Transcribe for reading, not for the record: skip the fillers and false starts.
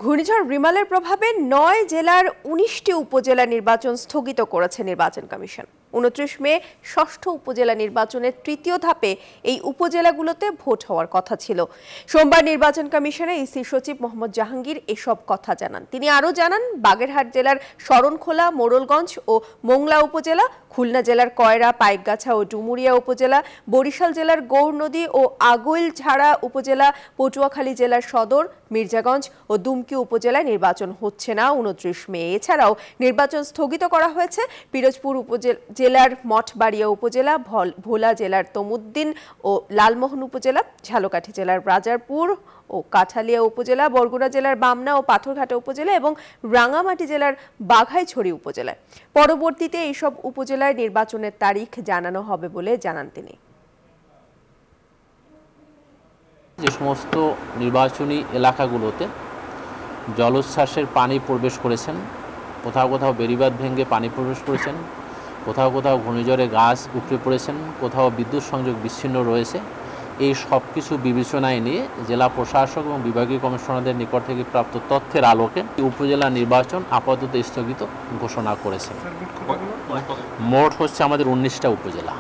ঘূর্ণিঝড় রিমালের প্রভাবে ৯ জেলার ১৯টি উপজেলা নির্বাচন স্থগিত করেছে নির্বাচন কমিশন। ২৯ মে ষষ্ঠ উপজেলা নির্বাচনের তৃতীয় ধাপে এই উপজেলাগুলোতে ভোট হওয়ার কথা ছিল। সোমবার নির্বাচন কমিশনে ইসি সচিব মোহাম্মদ জাহাঙ্গীর এসব কথা জানান। তিনি আরও জানান, বাগেরহাট জেলার শরণখোলা, মোড়লগঞ্জ ও মোংলা উপজেলা, খুলনা জেলার কয়রা, পাইকগাছা ও ডুমুরিয়া উপজেলা, বরিশাল জেলার গৌরনদী ও আগৈলঝাড়া উপজেলা, পটুয়াখালী জেলার সদর, মির্জাগঞ্জ ও দুমকি উপজেলায় নির্বাচন হচ্ছে না ২৯ মে। এছাড়াও নির্বাচন স্থগিত করা হয়েছে পিরোজপুর জেলার মঠবাড়িয়া উপজেলা, ভোলা জেলার তমুদ্দিন ও লালমোহন উপজেলা, ঝালকাঠি জেলার রাজারপুর ও কাঠালিয়া উপজেলা, বরগুনা জেলার বামনা ও পাথরঘাটা উপজেলা এবং রাঙ্গামাটি জেলার বাঘাইছড়ি উপজেলায়। পরবর্তীতে এইসব উপজেলায় নির্বাচনের তারিখ জানানো হবে বলে জানান তিনি। যে সমস্ত নির্বাচনী এলাকাগুলোতে জলোচ্ছ্বাসের পানি প্রবেশ করেছেন, কোথাও কোথাও বেড়িবাঁধ ভেঙে পানি প্রবেশ করেছেন, কোথাও কোথাও ঘূর্ণিঝড়ে গাছ উপড়ে পড়েছেন, কোথাও বিদ্যুৎ সংযোগ বিচ্ছিন্ন রয়েছে, এই সব কিছু বিবেচনায় নিয়ে জেলা প্রশাসক এবং বিভাগীয় কমিশনারদের নিকট থেকে প্রাপ্ত তথ্যের আলোকে উপজেলা নির্বাচন আপাতত স্থগিত ঘোষণা করেছে। মোট হচ্ছে আমাদের ১৯টা উপজেলা।